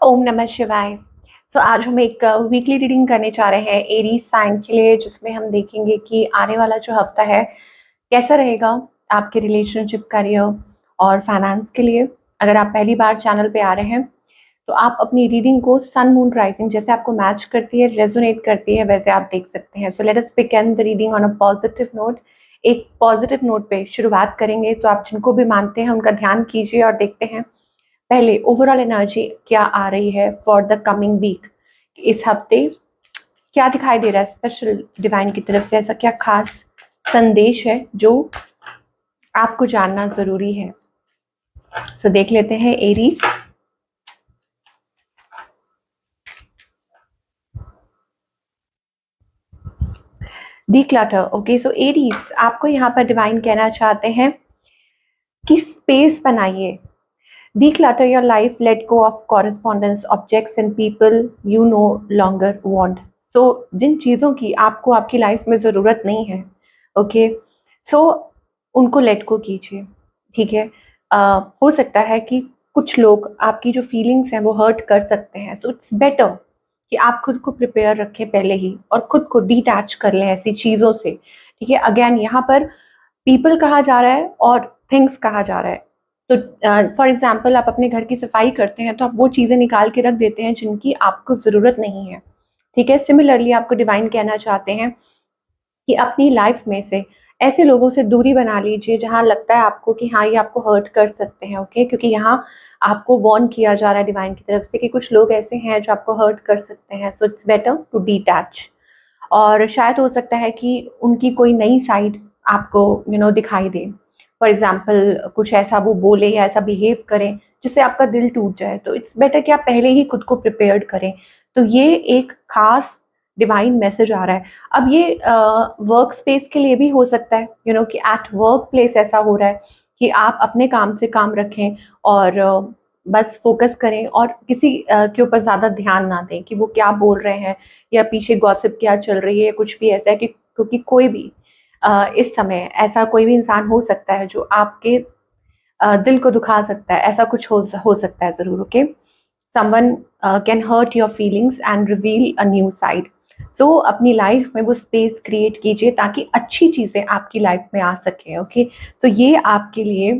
ओम नमः शिवाय। आज हम एक वीकली रीडिंग करने जा रहे हैं एरीज साइन के लिए, जिसमें हम देखेंगे कि आने वाला जो हफ्ता है कैसा रहेगा आपके रिलेशनशिप, करियर और फाइनेंस के लिए। अगर आप पहली बार चैनल पे आ रहे हैं तो आप अपनी रीडिंग को सन मून राइजिंग जैसे आपको मैच करती है, रेजोनेट करती है, वैसे आप देख सकते हैं। So let us begin the reading on a positive note. एक पॉजिटिव नोट पे शुरुआत करेंगे, तो आप जिनको भी मानते हैं उनका ध्यान कीजिए और देखते हैं पहले ओवरऑल एनर्जी क्या आ रही है फॉर द कमिंग वीक। इस हफ्ते क्या दिखाई दे रहा है स्पेशल डिवाइन की तरफ से, ऐसा क्या खास संदेश है जो आपको जानना जरूरी है। देख लेते हैं एरीज। डीक्लटर। ओके, सो एरीज आपको यहाँ पर डिवाइन कहना चाहते हैं कि स्पेस बनाइए। Declutter your life, let go of correspondence, objects and people you no longer want. So, जिन चीज़ों की आपको आपकी लाइफ में ज़रूरत नहीं है, ओके, सो उनको लेट गो कीजिए, ठीक है। हो सकता है कि कुछ लोग आपकी जो फीलिंग्स हैं वो हर्ट कर सकते हैं, सो इट्स बेटर कि आप खुद को प्रिपेयर रखें पहले ही और खुद को डिटैच कर लें ऐसी चीज़ों से, ठीक है। अगेन यहाँ पर पीपल कहा जा रहा है और थिंग्स कहा जा रहा है। तो फॉर एग्जाम्पल आप अपने घर की सफाई करते हैं तो आप वो चीज़ें निकाल के रख देते हैं जिनकी आपको ज़रूरत नहीं है, ठीक है। सिमिलरली आपको डिवाइन कहना चाहते हैं कि अपनी लाइफ में से ऐसे लोगों से दूरी बना लीजिए जहां लगता है आपको कि हाँ ये आपको हर्ट कर सकते हैं, ओके, क्योंकि यहाँ आपको वार्न किया जा रहा है डिवाइन की तरफ से कि कुछ लोग ऐसे हैं जो आपको हर्ट कर सकते हैं। So it's better to detach. और शायद हो सकता है कि उनकी कोई नई साइड आपको दिखाई दे। फॉर एग्जाम्पल कुछ ऐसा वो बोले या ऐसा बिहेव करें जिससे आपका दिल टूट जाए, तो इट्स बेटर कि आप पहले ही खुद को प्रिपेयर्ड करें। तो ये एक खास डिवाइन मैसेज आ रहा है। अब ये वर्क स्पेस के लिए भी हो सकता है, कि एट वर्क प्लेस ऐसा हो रहा है कि आप अपने काम से काम रखें और बस फोकस करें और किसी के ऊपर ज़्यादा ध्यान ना दें कि वो क्या बोल रहे हैं या पीछे गॉसिप क्या चल रही है, कुछ भी ऐसा है कि क्योंकि कोई भी इस समय ऐसा कोई भी इंसान हो सकता है जो आपके दिल को दुखा सकता है। ऐसा कुछ हो सकता है ज़रूर, okay. Someone can hurt your feelings and reveal a new side. So अपनी लाइफ में वो स्पेस क्रिएट कीजिए ताकि अच्छी चीज़ें आपकी लाइफ में आ सकें, ओके। तो ये आपके लिए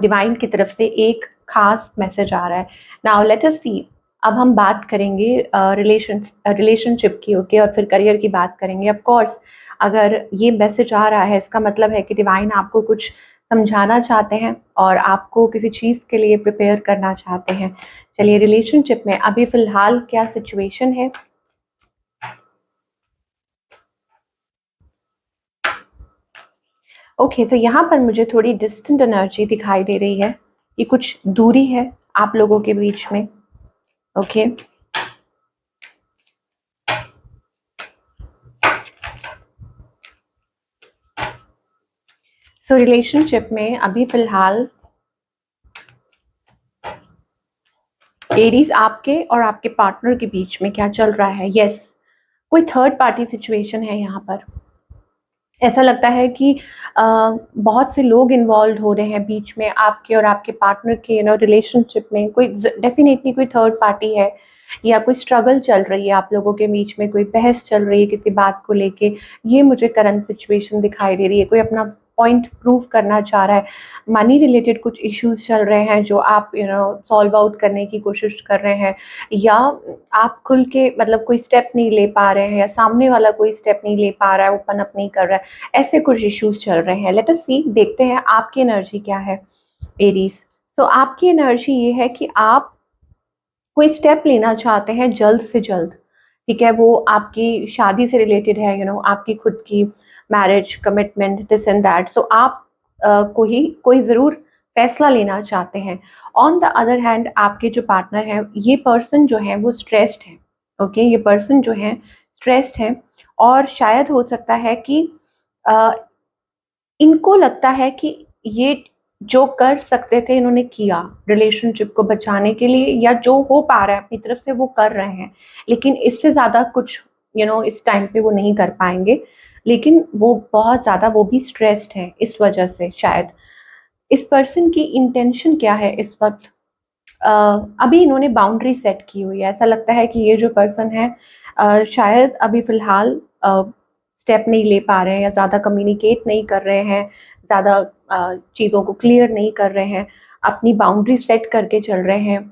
डिवाइन की तरफ से एक खास मैसेज आ रहा है। नाउ लेट अस सी, अब हम बात करेंगे रिलेशनशिप की, ओके, और फिर करियर की बात करेंगे। ऑफ कोर्स अगर ये मैसेज आ रहा है इसका मतलब है कि डिवाइन आपको कुछ समझाना चाहते हैं और आपको किसी चीज़ के लिए प्रिपेयर करना चाहते हैं। चलिए, रिलेशनशिप में अभी फिलहाल क्या सिचुएशन है। ओके, तो यहाँ पर मुझे थोड़ी डिस्टेंट एनर्जी दिखाई दे रही है कि कुछ दूरी है आप लोगों के बीच में, ओके। सो रिलेशनशिप में अभी फिलहाल एरीज आपके और आपके पार्टनर के बीच में क्या चल रहा है। यस, कोई थर्ड पार्टी सिचुएशन है यहाँ पर। ऐसा लगता है कि बहुत से लोग इन्वॉल्व हो रहे हैं बीच में आपके और आपके पार्टनर के रिलेशनशिप में। कोई डेफिनेटली कोई थर्ड पार्टी है या कोई स्ट्रगल चल रही है आप लोगों के बीच में, कोई बहस चल रही है किसी बात को लेके। ये मुझे करंट सिचुएशन दिखाई दे रही है। कोई अपना पॉइंट प्रूव करना चाह रहा है। मनी रिलेटेड कुछ इश्यूज चल रहे हैं जो आप सॉल्व आउट करने की कोशिश कर रहे हैं, या आप खुल के मतलब कोई स्टेप नहीं ले पा रहे हैं, या सामने वाला कोई स्टेप नहीं ले पा रहा है, ओपन अप नहीं कर रहा है। ऐसे कुछ इश्यूज चल रहे हैं। लेट अस सी, देखते हैं आपकी एनर्जी क्या है एरीज। तो आपकी एनर्जी ये है कि आप कोई स्टेप लेना चाहते हैं जल्द से जल्द, ठीक है। वो आपकी शादी से रिलेटेड है, आपकी खुद की marriage, commitment, this and that. तो आप कोई ज़रूर फैसला लेना चाहते हैं। ऑन द अदर हैंड आपके जो पार्टनर हैं, ये पर्सन जो है वो स्ट्रेस्ड है, ओके। ये पर्सन जो है स्ट्रेस्ड है और शायद हो सकता है कि अ, इनको लगता है कि ये जो कर सकते थे इन्होंने किया रिलेशनशिप को बचाने के लिए, या जो हो पा रहा है अपनी तरफ से वो कर रहे हैं, लेकिन इससे ज़्यादा कुछ इस टाइम पे वो नहीं कर पाएंगे। लेकिन वो बहुत ज़्यादा वो भी स्ट्रेस्ड है इस वजह से। शायद इस पर्सन की इंटेंशन क्या है इस वक्त, अभी इन्होंने बाउंड्री सेट की हुई है। ऐसा लगता है कि ये जो पर्सन है शायद अभी फ़िलहाल स्टेप नहीं ले पा रहे हैं या ज़्यादा कम्युनिकेट नहीं कर रहे हैं, ज़्यादा चीज़ों को क्लियर नहीं कर रहे हैं, अपनी बाउंड्री सेट करके चल रहे हैं,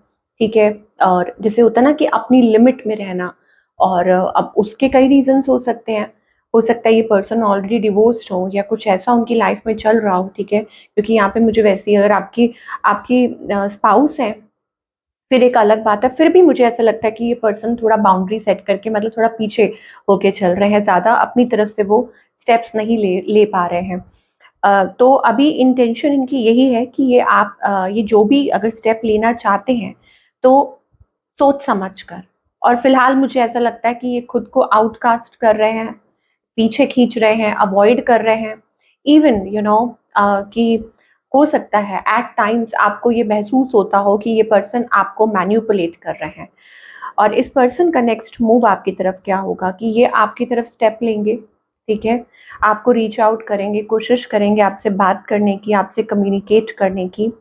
ठीक है? और जैसे होता है ना कि अपनी लिमिट में रहना, और अब उसके कई रीज़न्स हो सकते हैं। हो सकता है ये पर्सन ऑलरेडी डिवोर्स्ड हो या कुछ ऐसा उनकी लाइफ में चल रहा हो, ठीक है? क्योंकि यहाँ पे मुझे वैसे ही अगर आपकी आपकी स्पाउस है, फिर एक अलग बात है। फिर भी मुझे ऐसा लगता है कि ये पर्सन थोड़ा बाउंड्री सेट करके मतलब थोड़ा पीछे होके चल रहे हैं, ज़्यादा अपनी तरफ से वो स्टेप्स नहीं ले ले पा रहे हैं। तो अभी इंटेंशन इनकी यही है कि ये जो भी अगर स्टेप लेना चाहते हैं, तो सोच समझ कर। और फिलहाल मुझे ऐसा लगता है कि ये खुद को आउटकास्ट कर रहे हैं, पीछे खींच रहे हैं, अवॉइड कर रहे हैं। इवन कि हो सकता है एट टाइम्स आपको ये महसूस होता हो कि ये पर्सन आपको मैनिपुलेट कर रहे हैं। और इस पर्सन का नेक्स्ट मूव आपकी तरफ क्या होगा कि ये आपकी तरफ स्टेप लेंगे, ठीक है? आपको रीच आउट करेंगे, कोशिश करेंगे आपसे बात करने की, आपसे कम्युनिकेट करने की,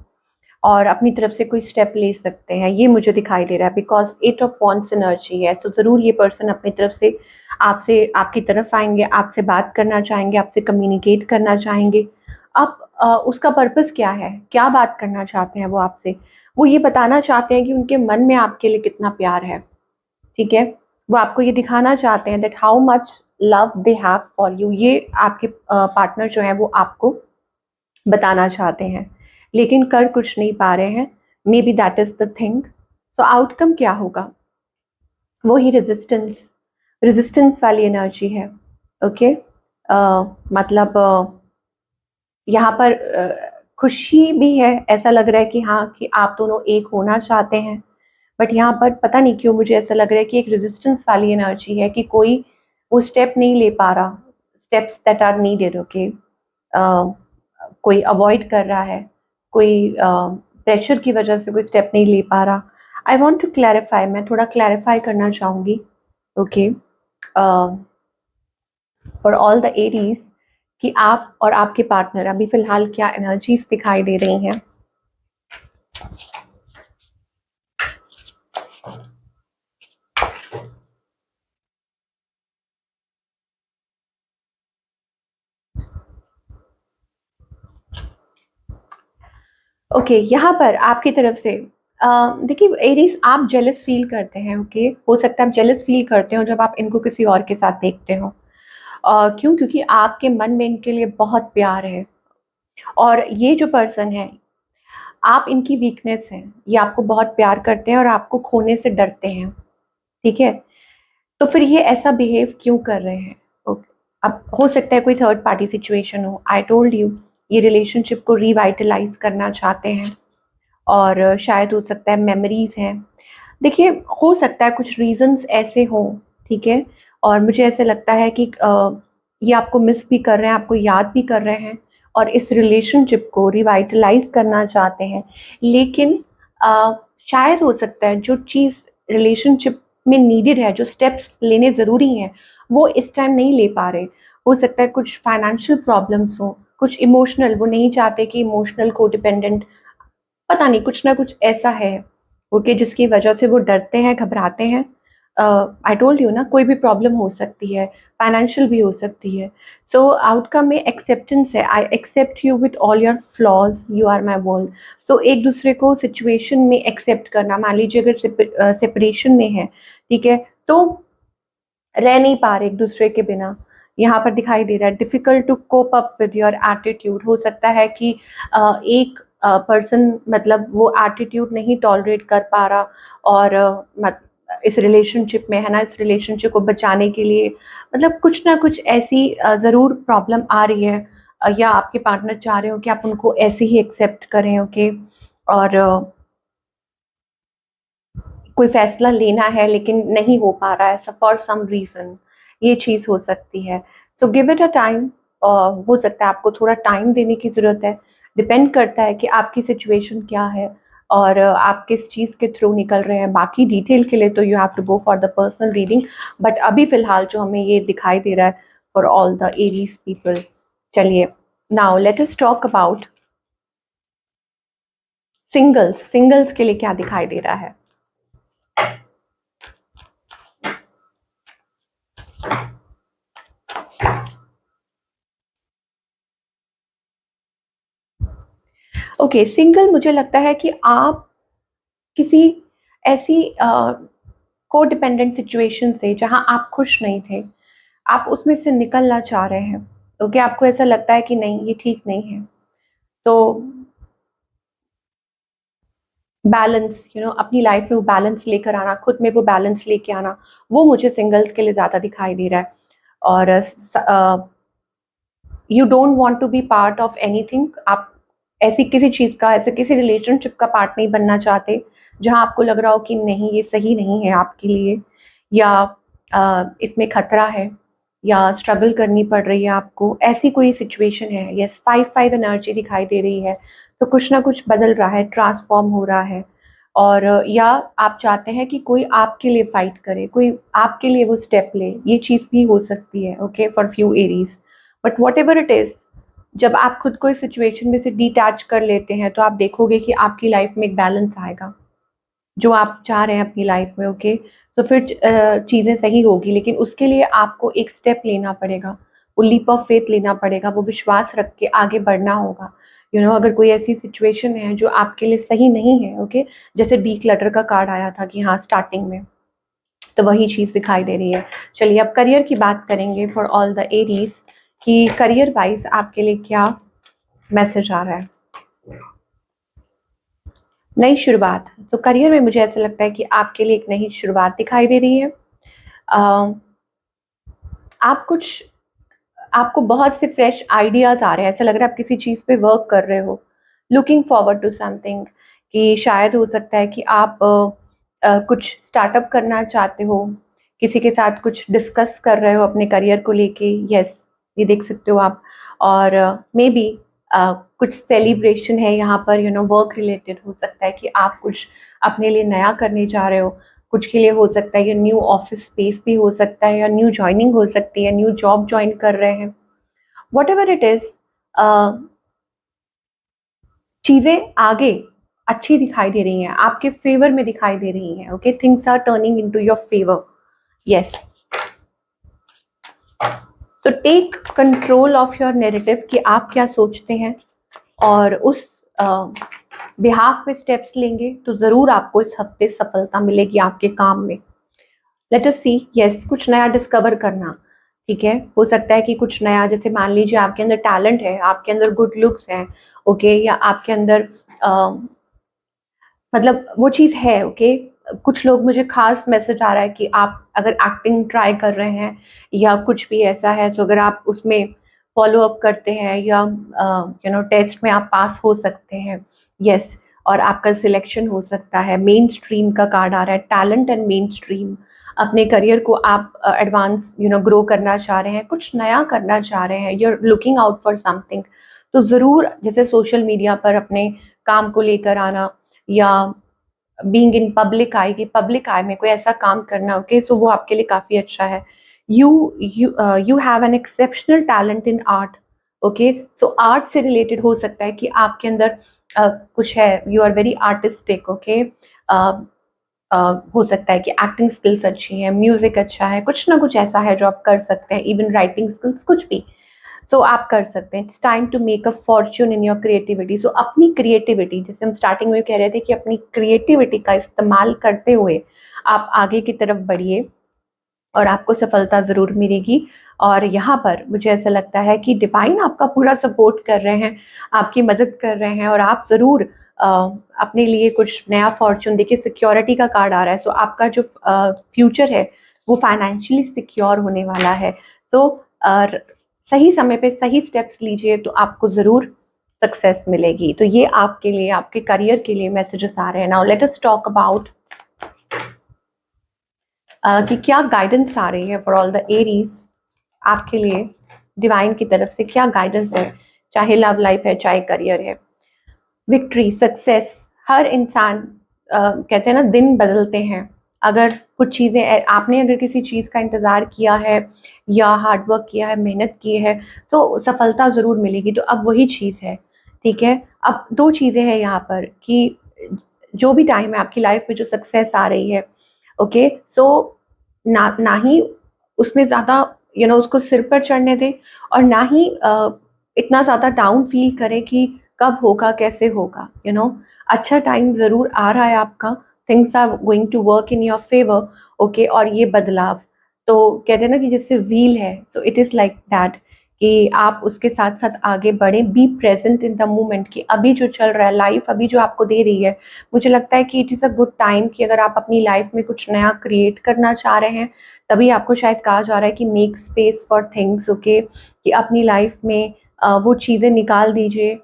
और अपनी तरफ से कोई स्टेप ले सकते हैं, ये मुझे दिखाई दे रहा है। बिकॉज़ 8 ऑफ वॉन्ड्स एनर्जी है, तो ज़रूर ये पर्सन अपनी तरफ से आपसे आपकी तरफ आएँगे, आपसे बात करना चाहेंगे, आपसे कम्युनिकेट करना चाहेंगे। अब उसका पर्पस क्या है? क्या बात करना चाहते हैं वो आपसे? वो ये बताना चाहते हैं कि उनके मन में आपके लिए कितना प्यार है, ठीक है? वो आपको ये दिखाना चाहते हैं that how much love they have for you. ये आपके पार्टनर जो हैं वो आपको बताना चाहते हैं, लेकिन कर कुछ नहीं पा रहे हैं। May be that is the thing. So outcome क्या होगा? वही रेजिस्टेंस वाली एनर्जी है, ओके? मतलब यहाँ पर खुशी भी है, ऐसा लग रहा है कि हाँ, कि आप दोनों एक होना चाहते हैं। बट यहाँ पर पता नहीं क्यों मुझे ऐसा लग रहा है कि एक रेजिस्टेंस वाली एनर्जी है कि कोई वो स्टेप नहीं ले पा रहा, steps that are needed, okay? कोई अवॉइड कर रहा है, कोई प्रेशर की वजह से कोई स्टेप नहीं ले पा रहा। आई वांट टू क्लैरिफाई, मैं थोड़ा क्लैरिफाई करना चाहूँगी, okay? For all the Aries, कि आप और आपके पार्टनर अभी फ़िलहाल क्या एनर्जीज़ दिखाई दे रही हैं। ओके, यहाँ पर आपकी तरफ से देखिए एरीज, आप जेलस फील करते हैं, ओके? हो सकता है आप जेलस फील करते हो जब आप इनको किसी और के साथ देखते हो। क्यों? क्योंकि आपके मन में इनके लिए बहुत प्यार है, और ये जो पर्सन है, आप इनकी वीकनेस हैं। ये आपको बहुत प्यार करते हैं और आपको खोने से डरते हैं, ठीक है? तो फिर ये ऐसा बिहेव क्यों कर रहे हैं? ओके, अब हो सकता है कोई थर्ड पार्टी सिचुएशन हो। आई टोल्ड यू, ये रिलेशनशिप को रिवाइटलाइज करना चाहते हैं, और शायद हो सकता है मेमोरीज हैं। देखिए, हो सकता है कुछ रीजंस ऐसे हों, ठीक है? और मुझे ऐसे लगता है कि ये आपको मिस भी कर रहे हैं, आपको याद भी कर रहे हैं, और इस रिलेशनशिप को रिवाइटलाइज करना चाहते हैं। लेकिन अ, शायद हो सकता है जो चीज़ रिलेशनशिप में नीडेड है, जो स्टेप्स लेने ज़रूरी हैं, वो इस टाइम नहीं ले पा रहे। हो सकता है कुछ फाइनेंशियल प्रॉब्लम्स हों, कुछ इमोशनल, वो नहीं चाहते कि इमोशनल कोडिपेंडेंट, पता नहीं कुछ ना कुछ ऐसा है, ओके, जिसकी वजह से वो डरते हैं, घबराते हैं। आई टोल्ड यू ना, कोई भी प्रॉब्लम हो सकती है, फाइनेंशियल भी हो सकती है। सो आउटकम में एक्सेप्टेंस है। I accept you with all your flaws, you are my world. So एक दूसरे को सिचुएशन में एक्सेप्ट करना। मान लीजिए अगर सेपरेशन में है, ठीक है, तो रह नहीं पा रहे एक दूसरे के बिना। यहाँ पर दिखाई दे रहा है difficult to cope up with your attitude. हो सकता है कि एक पर्सन मतलब वो एटीट्यूड नहीं टॉलरेट कर पा रहा, और इस रिलेशनशिप में है ना, इस रिलेशनशिप को बचाने के लिए मतलब कुछ ना कुछ ऐसी ज़रूर प्रॉब्लम आ रही है, या आपके पार्टनर चाह रहे हो कि आप उनको ऐसे ही एक्सेप्ट करें, ओके? और कोई फैसला लेना है लेकिन नहीं हो पा रहा है फॉर सम रीज़न, ये चीज़ हो सकती है। So give it a time. हो सकता है आपको थोड़ा टाइम देने की ज़रूरत है। डिपेंड करता है कि आपकी सिचुएशन क्या है, और आप किस चीज़ के थ्रू निकल रहे हैं। बाकी डिटेल के लिए तो you have to go for the personal reading, but अभी फ़िलहाल जो हमें ये दिखाई दे रहा है for all the Aries people. चलिए, now let us talk about singles के लिए क्या दिखाई दे रहा है? ओके, सिंगल मुझे लगता है कि आप किसी ऐसी को डिपेंडेंट सिचुएशन से जहां आप खुश नहीं थे, आप उसमें से निकलना चाह रहे हैं। ओके, आपको ऐसा लगता है कि नहीं, ये ठीक नहीं है, तो बैलेंस, अपनी लाइफ में वो बैलेंस लेकर आना, खुद में वो बैलेंस लेके आना, वो मुझे सिंगल्स के लिए ज़्यादा दिखाई दे रहा है। और you don't want to be part of anything, आप ऐसी किसी चीज़ का, ऐसे किसी रिलेशनशिप का पार्ट नहीं बनना चाहते जहां आपको लग रहा हो कि नहीं, ये सही नहीं है आपके लिए, या इसमें खतरा है, या स्ट्रगल करनी पड़ रही है आपको, ऐसी कोई सिचुएशन है। यस, 5-5 एनर्जी दिखाई दे रही है, तो कुछ ना कुछ बदल रहा है, ट्रांसफॉर्म हो रहा है। और या आप चाहते हैं कि कोई आपके लिए फाइट करे, कोई आपके लिए वो स्टेप ले, ये चीज़ भी हो सकती है। Okay, for few Aries, but what ever it is, जब आप खुद को इस सिचुएशन में से डिटैच कर लेते हैं तो आप देखोगे कि आपकी लाइफ में एक बैलेंस आएगा जो आप चाह रहे हैं अपनी लाइफ में। ओके, तो फिर चीज़ें सही होगी, लेकिन उसके लिए आपको एक स्टेप लेना पड़ेगा, वो लीप ऑफ फेथ लेना पड़ेगा, वो विश्वास रख के आगे बढ़ना होगा। अगर कोई ऐसी सिचुएशन है जो आपके लिए सही नहीं है, ओके, जैसे डी क्लटर का कार्ड आया था कि हाँ स्टार्टिंग में, तो वही चीज़ दिखाई दे रही है। चलिए अब करियर की बात करेंगे फॉर ऑल द एरीज, कि करियर वाइज आपके लिए क्या मैसेज आ रहा है। नई शुरुआत, तो करियर में मुझे ऐसा लगता है कि आपके लिए एक नई शुरुआत दिखाई दे रही है। आपको बहुत से फ्रेश आइडियाज आ रहे हैं, ऐसा लग रहा है आप किसी चीज़ पे वर्क कर रहे हो, लुकिंग फॉरवर्ड टू समथिंग, कि शायद हो सकता है कि आप कुछ स्टार्टअप करना चाहते हो, किसी के साथ कुछ डिस्कस कर रहे हो अपने करियर को लेके। यस, ये देख सकते हो आप। और मे बी कुछ सेलिब्रेशन है यहाँ पर, वर्क रिलेटेड हो सकता है कि आप कुछ अपने लिए नया करने जा रहे हो, कुछ के लिए हो सकता है ये न्यू ऑफिस स्पेस भी हो सकता है, या न्यू ज्वाइनिंग हो सकती है, न्यू जॉब ज्वाइन कर रहे हैं, वट एवर इट इज, चीज़ें आगे अच्छी दिखाई दे रही हैं, आपके फेवर में दिखाई दे रही हैं। Okay, things are turning into your favour. Yes, तो take control of your narrative, कि आप क्या सोचते हैं, और उस बिहाफ में स्टेप्स लेंगे तो ज़रूर आपको इस हफ्ते सफलता मिलेगी आपके काम में। लेट अस सी। यस, कुछ नया डिस्कवर करना, ठीक है, हो सकता है कि कुछ नया, जैसे मान लीजिए आपके अंदर टैलेंट है, आपके अंदर गुड लुक्स हैं, ओके, या आपके अंदर मतलब वो चीज़ है। ओके, कुछ लोग, मुझे खास मैसेज आ रहा है कि आप अगर एक्टिंग ट्राई कर रहे हैं या कुछ भी ऐसा है, तो अगर आप उसमें फॉलो अप करते हैं, या टेस्ट में आप पास हो सकते हैं। यस, और आपका सिलेक्शन हो सकता है। मेन स्ट्रीम का कार्ड आ रहा है, टैलेंट एंड मेन स्ट्रीम। अपने करियर को आप एडवांस ग्रो करना चाह रहे हैं, कुछ नया करना चाह रहे हैं, you are looking out for something, तो ज़रूर जैसे सोशल मीडिया पर अपने काम को लेकर आना, या बीइंग इन पब्लिक आई, कि पब्लिक आई में कोई ऐसा काम करना, ओके, सो वो आपके लिए काफ़ी अच्छा है। You you have an exceptional talent in art. Okay, so art से रिलेटेड हो सकता है कि आपके अंदर कुछ है, you are very artistic. Okay, हो सकता है कि एक्टिंग स्किल्स अच्छी है, म्यूजिक अच्छा है, कुछ ना कुछ ऐसा है जो आप कर सकते हैं, इवन राइटिंग स्किल्स, कुछ भी, सो आप कर सकते हैं। It's time to make a fortune in your creativity. So अपनी क्रिएटिविटी, जैसे हम स्टार्टिंग में कह रहे थे कि अपनी क्रिएटिविटी का इस्तेमाल करते हुए आप आगे की तरफ बढ़िए और आपको सफलता ज़रूर मिलेगी। और यहाँ पर मुझे ऐसा लगता है कि डिवाइन आपका पूरा सपोर्ट कर रहे हैं, आपकी मदद कर रहे हैं, और आप ज़रूर अपने लिए कुछ नया फॉर्च्यून, देखिए सिक्योरिटी का कार्ड आ रहा है, सो आपका जो फ्यूचर है वो फाइनेंशियली सिक्योर होने वाला है। तो सही समय पे सही स्टेप्स लीजिए तो आपको ज़रूर सक्सेस मिलेगी। तो ये आपके लिए, आपके करियर के लिए मैसेजेस आ रहे हैं। Now let us talk about कि क्या गाइडेंस आ रही है फॉर ऑल द एरीज आपके लिए, डिवाइन की तरफ से क्या गाइडेंस है, चाहे लव लाइफ है, चाहे करियर है। विक्ट्री, सक्सेस, हर इंसान कहते हैं ना, दिन बदलते हैं। अगर कुछ चीज़ें, आपने अगर किसी चीज़ का इंतज़ार किया है या हार्डवर्क किया है, मेहनत की है, तो सफलता ज़रूर मिलेगी। तो अब वही चीज़ है, ठीक है। अब दो चीज़ें हैं यहाँ पर, कि जो भी टाइम है आपकी लाइफ में जो सक्सेस आ रही है, ओके, सो ना ना ही उसमें ज़्यादा उसको सिर पर चढ़ने दें, और ना ही इतना ज़्यादा डाउन फील करें कि कब होगा, कैसे होगा, अच्छा टाइम ज़रूर आ रहा है आपका, things are going to work in your favour, okay. और ये बदलाव तो कहते हैं ना कि जैसे व्हील है, तो इट इज़ लाइक दैट कि आप उसके साथ साथ आगे बढ़ें, be present in the moment कि अभी जो चल रहा है, लाइफ अभी जो आपको दे रही है, मुझे लगता है कि it is a good time कि अगर आप अपनी लाइफ में कुछ नया क्रिएट करना चाह रहे हैं, तभी आपको शायद कहा जा रहा है कि make space for things, okay, कि अपनी लाइफ में वो चीज़ें निकाल दीजिए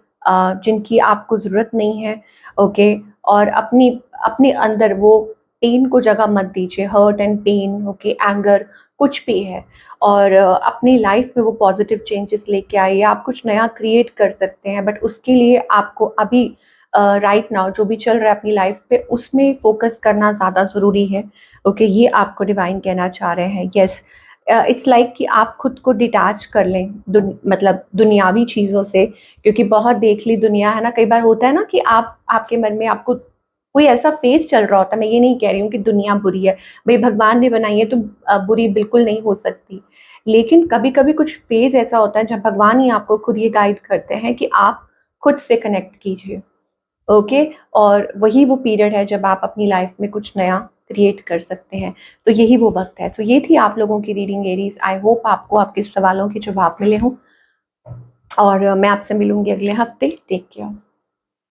जिनकी आपको ज़रूरत नहीं है, ओके। और अपनी अपने अंदर वो पेन को जगह मत दीजिए, hurt and pain, okay, anger, कुछ भी है, और अपनी लाइफ में वो पॉजिटिव चेंजेस लेके आइए। आप कुछ नया क्रिएट कर सकते हैं, बट उसके लिए आपको अभी राइट नाउ जो भी चल रहा है अपनी लाइफ पे, उसमें फोकस करना ज़्यादा ज़रूरी है, ओके। ये आपको डिवाइन कहना चाह रहे हैं। यस, इट्स लाइक कि आप खुद को डिटैच कर लें मतलब दुनियावी चीज़ों से, क्योंकि बहुत देख ली दुनिया है ना, कई बार होता है ना कि आप आपके मन में आपको कोई ऐसा फेज चल रहा होता है। मैं ये नहीं कह रही हूँ कि दुनिया बुरी है, भाई भगवान ने बनाई है तो बुरी बिल्कुल नहीं हो सकती, लेकिन कभी कभी कुछ फेज ऐसा होता है जब भगवान ही आपको खुद ये गाइड करते हैं कि आप खुद से कनेक्ट कीजिए, ओके। और वही वो पीरियड है जब आप अपनी लाइफ में कुछ नया क्रिएट कर सकते हैं, तो यही वो वक्त है। तो ये थी आप लोगों की रीडिंग एरीज। आई होप आपको आपके सवालों के जवाब मिले हों, और मैं आपसे मिलूंगी अगले हफ्ते। Take care.